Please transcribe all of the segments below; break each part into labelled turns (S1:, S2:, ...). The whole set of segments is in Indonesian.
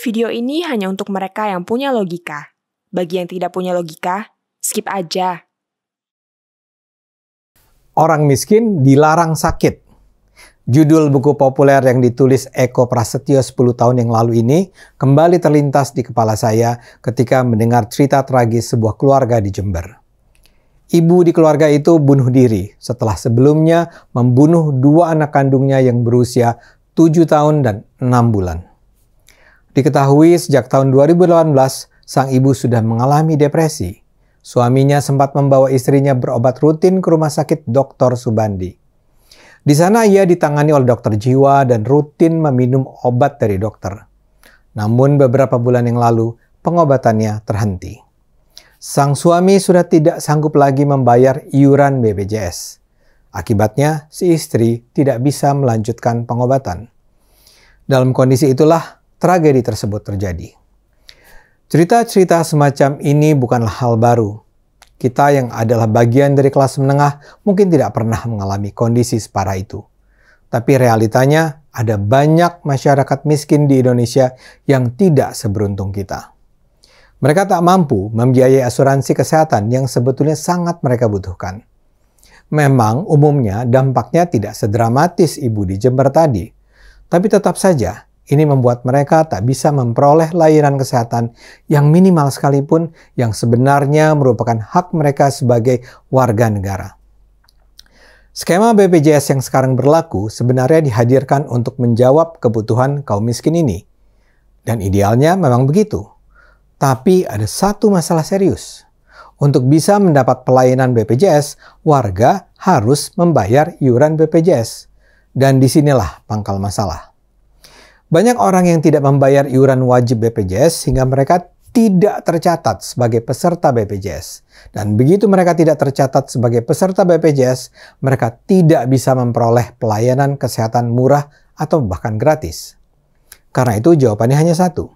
S1: Video ini hanya untuk mereka yang punya logika. Bagi yang tidak punya logika, skip aja.
S2: Orang miskin dilarang sakit. Judul buku populer yang ditulis Eko Prasetyo 10 tahun yang lalu ini kembali terlintas di kepala saya ketika mendengar cerita tragis sebuah keluarga di Jember. Ibu di keluarga itu bunuh diri setelah sebelumnya membunuh 2 anak kandungnya yang berusia 7 tahun dan 6 bulan. Diketahui sejak tahun 2018, sang ibu sudah mengalami depresi. Suaminya sempat membawa istrinya berobat rutin ke rumah sakit Dr. Subandi. Di sana ia ditangani oleh dokter jiwa dan rutin meminum obat dari dokter. Namun beberapa bulan yang lalu, pengobatannya terhenti. Sang suami sudah tidak sanggup lagi membayar iuran BPJS. Akibatnya, si istri tidak bisa melanjutkan pengobatan. Dalam kondisi itulah tragedi tersebut terjadi. Cerita-cerita semacam ini bukanlah hal baru. Kita yang adalah bagian dari kelas menengah mungkin tidak pernah mengalami kondisi separah itu. Tapi realitanya ada banyak masyarakat miskin di Indonesia yang tidak seberuntung kita. Mereka tak mampu membiayai asuransi kesehatan yang sebetulnya sangat mereka butuhkan. Memang umumnya dampaknya tidak sedramatis ibu di Jember tadi. Tapi tetap saja ini membuat mereka tak bisa memperoleh layanan kesehatan yang minimal sekalipun yang sebenarnya merupakan hak mereka sebagai warga negara. Skema BPJS yang sekarang berlaku sebenarnya dihadirkan untuk menjawab kebutuhan kaum miskin ini. Dan idealnya memang begitu. Tapi ada satu masalah serius. Untuk bisa mendapat pelayanan BPJS, warga harus membayar iuran BPJS. Dan disinilah pangkal masalah. Banyak orang yang tidak membayar iuran wajib BPJS sehingga mereka tidak tercatat sebagai peserta BPJS. Dan begitu mereka tidak tercatat sebagai peserta BPJS, mereka tidak bisa memperoleh pelayanan kesehatan murah atau bahkan gratis. Karena itu jawabannya hanya satu.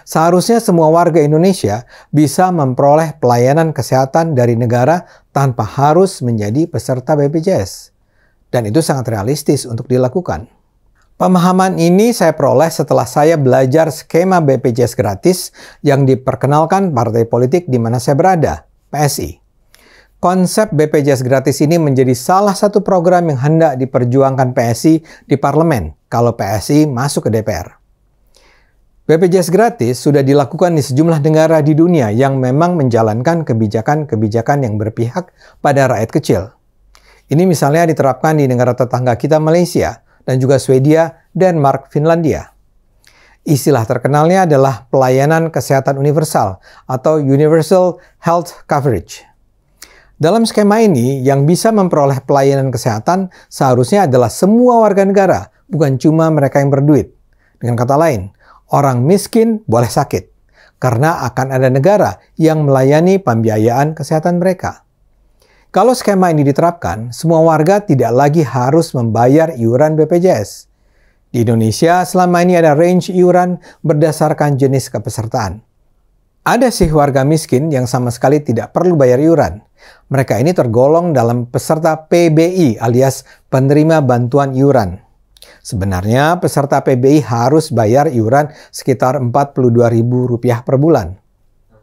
S2: Seharusnya semua warga Indonesia bisa memperoleh pelayanan kesehatan dari negara tanpa harus menjadi peserta BPJS. Dan itu sangat realistis untuk dilakukan. Pemahaman ini saya peroleh setelah saya belajar skema BPJS gratis yang diperkenalkan partai politik di mana saya berada, PSI. Konsep BPJS gratis ini menjadi salah satu program yang hendak diperjuangkan PSI di parlemen kalau PSI masuk ke DPR. BPJS gratis sudah dilakukan di sejumlah negara di dunia yang memang menjalankan kebijakan-kebijakan yang berpihak pada rakyat kecil. Ini misalnya diterapkan di negara tetangga kita Malaysia, dan juga Swedia, Denmark, Finlandia. Istilah terkenalnya adalah pelayanan kesehatan universal atau Universal Health Coverage. Dalam skema ini, yang bisa memperoleh pelayanan kesehatan seharusnya adalah semua warga negara, bukan cuma mereka yang berduit. Dengan kata lain, orang miskin boleh sakit, karena akan ada negara yang melayani pembiayaan kesehatan mereka. Kalau skema ini diterapkan, semua warga tidak lagi harus membayar iuran BPJS. Di Indonesia, selama ini ada range iuran berdasarkan jenis kepesertaan. Ada sih warga miskin yang sama sekali tidak perlu bayar iuran. Mereka ini tergolong dalam peserta PBI alias penerima bantuan iuran. Sebenarnya peserta PBI harus bayar iuran sekitar Rp42.000 per bulan.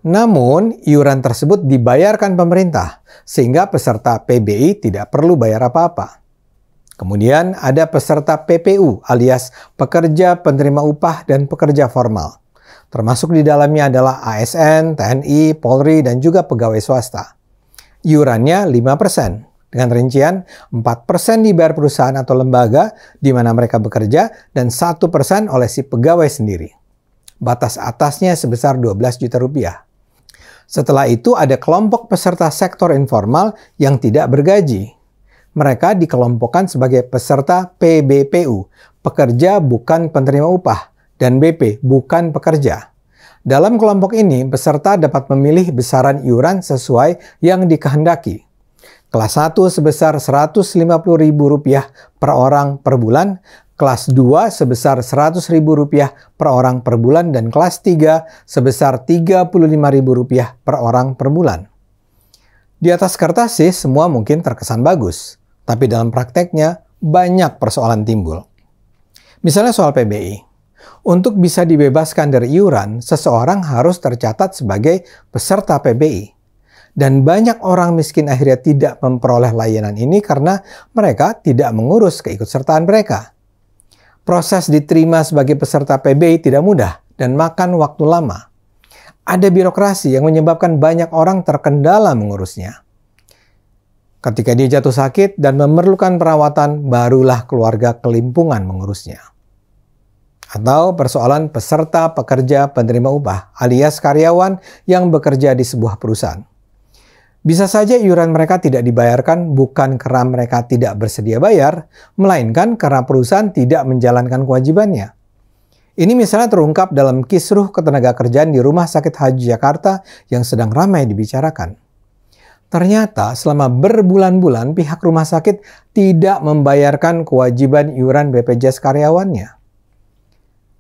S2: Namun, iuran tersebut dibayarkan pemerintah, sehingga peserta PBI tidak perlu bayar apa-apa. Kemudian ada peserta PPU alias pekerja penerima upah dan pekerja formal. Termasuk di dalamnya adalah ASN, TNI, Polri, dan juga pegawai swasta. Iurannya 5%, dengan rincian 4% dibayar perusahaan atau lembaga di mana mereka bekerja dan 1% oleh si pegawai sendiri. Batas atasnya sebesar Rp12 juta. Setelah itu ada kelompok peserta sektor informal yang tidak bergaji. Mereka dikelompokkan sebagai peserta PBPU, pekerja bukan penerima upah, dan BP, bukan pekerja. Dalam kelompok ini, peserta dapat memilih besaran iuran sesuai yang dikehendaki. Kelas 1 sebesar Rp150.000 per orang per bulan, kelas 2 sebesar Rp100.000 per orang per bulan, dan kelas 3 sebesar Rp35.000 per orang per bulan. Di atas kertas sih semua mungkin terkesan bagus, tapi dalam prakteknya banyak persoalan timbul. Misalnya soal PBI. Untuk bisa dibebaskan dari iuran, seseorang harus tercatat sebagai peserta PBI. Dan banyak orang miskin akhirnya tidak memperoleh layanan ini karena mereka tidak mengurus keikutsertaan mereka. Proses diterima sebagai peserta PBI tidak mudah dan makan waktu lama. Ada birokrasi yang menyebabkan banyak orang terkendala mengurusnya. Ketika dia jatuh sakit dan memerlukan perawatan, barulah keluarga kelimpungan mengurusnya. Atau persoalan peserta pekerja penerima upah alias karyawan yang bekerja di sebuah perusahaan. Bisa saja iuran mereka tidak dibayarkan bukan karena mereka tidak bersedia bayar, melainkan karena perusahaan tidak menjalankan kewajibannya. Ini misalnya terungkap dalam kisruh ketenagakerjaan di Rumah Sakit Haji Jakarta yang sedang ramai dibicarakan. Ternyata selama berbulan-bulan pihak rumah sakit tidak membayarkan kewajiban iuran BPJS karyawannya.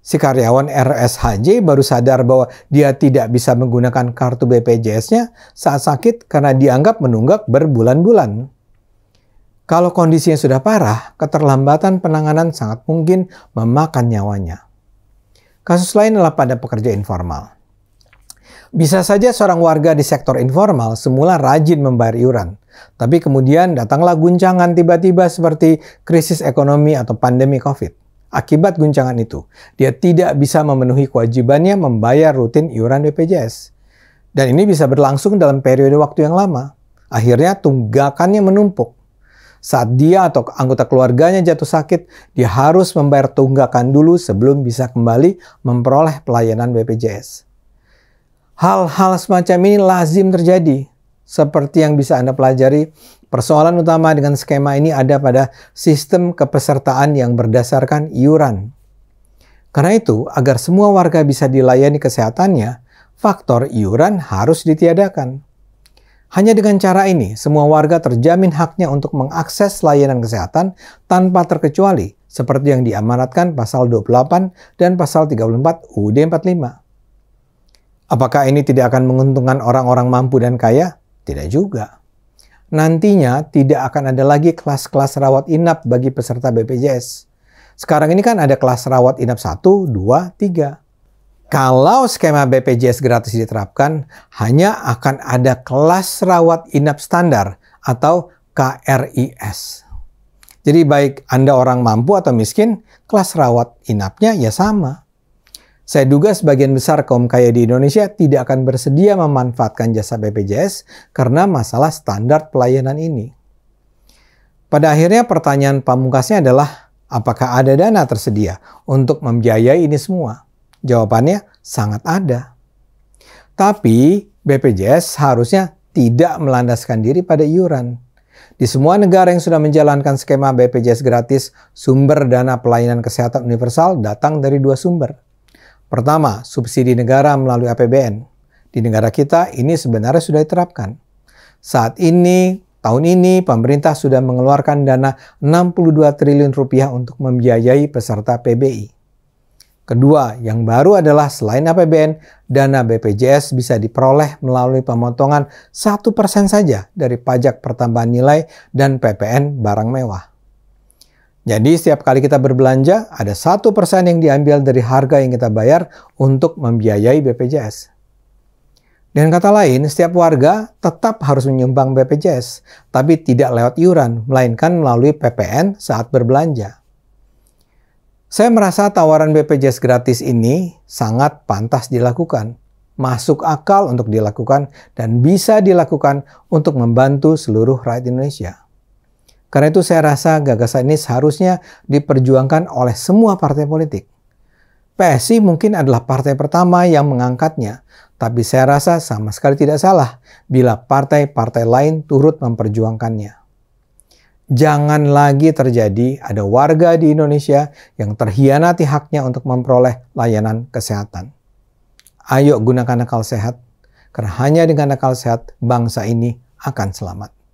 S2: Si karyawan RSHJ baru sadar bahwa dia tidak bisa menggunakan kartu BPJS-nya saat sakit karena dianggap menunggak berbulan-bulan. Kalau kondisinya sudah parah, keterlambatan penanganan sangat mungkin memakan nyawanya. Kasus lain adalah pada pekerja informal. Bisa saja seorang warga di sektor informal semula rajin membayar iuran, tapi kemudian datanglah guncangan tiba-tiba seperti krisis ekonomi atau pandemi COVID. Akibat guncangan itu, dia tidak bisa memenuhi kewajibannya membayar rutin iuran BPJS. Dan ini bisa berlangsung dalam periode waktu yang lama. Akhirnya tunggakannya menumpuk. Saat dia atau anggota keluarganya jatuh sakit, dia harus membayar tunggakan dulu sebelum bisa kembali memperoleh pelayanan BPJS. Hal-hal semacam ini lazim terjadi. Seperti yang bisa Anda pelajari, persoalan utama dengan skema ini ada pada sistem kepesertaan yang berdasarkan iuran. Karena itu, agar semua warga bisa dilayani kesehatannya, faktor iuran harus ditiadakan. Hanya dengan cara ini, semua warga terjamin haknya untuk mengakses layanan kesehatan tanpa terkecuali, seperti yang diamanatkan pasal 28 dan pasal 34 UUD 45. Apakah ini tidak akan menguntungkan orang-orang mampu dan kaya? Tidak juga. Nantinya tidak akan ada lagi kelas-kelas rawat inap bagi peserta BPJS. Sekarang ini kan ada kelas rawat inap 1, 2, 3. Kalau skema BPJS gratis diterapkan, hanya akan ada kelas rawat inap standar atau KRIS. Jadi baik Anda orang mampu atau miskin, kelas rawat inapnya ya sama. Saya duga sebagian besar kaum kaya di Indonesia tidak akan bersedia memanfaatkan jasa BPJS karena masalah standar pelayanan ini. Pada akhirnya pertanyaan pamungkasnya adalah, apakah ada dana tersedia untuk membiayai ini semua? Jawabannya sangat ada. Tapi BPJS harusnya tidak melandaskan diri pada iuran. Di semua negara yang sudah menjalankan skema BPJS gratis, sumber dana pelayanan kesehatan universal datang dari dua sumber. Pertama, subsidi negara melalui APBN. Di negara kita ini sebenarnya sudah diterapkan. Saat ini, tahun ini pemerintah sudah mengeluarkan dana 62 triliun rupiah untuk membiayai peserta PBI. Kedua, yang baru adalah selain APBN, dana BPJS bisa diperoleh melalui pemotongan 1% saja dari pajak pertambahan nilai dan PPN barang mewah. Jadi setiap kali kita berbelanja, ada 1% yang diambil dari harga yang kita bayar untuk membiayai BPJS. Dengan kata lain, setiap warga tetap harus menyumbang BPJS, tapi tidak lewat iuran, melainkan melalui PPN saat berbelanja. Saya merasa tawaran BPJS gratis ini sangat pantas dilakukan, masuk akal untuk dilakukan, dan bisa dilakukan untuk membantu seluruh rakyat Indonesia. Karena itu saya rasa gagasan ini seharusnya diperjuangkan oleh semua partai politik. PSI mungkin adalah partai pertama yang mengangkatnya, tapi saya rasa sama sekali tidak salah bila partai-partai lain turut memperjuangkannya. Jangan lagi terjadi ada warga di Indonesia yang terhianati haknya untuk memperoleh layanan kesehatan. Ayo gunakan akal sehat, karena hanya dengan akal sehat bangsa ini akan selamat.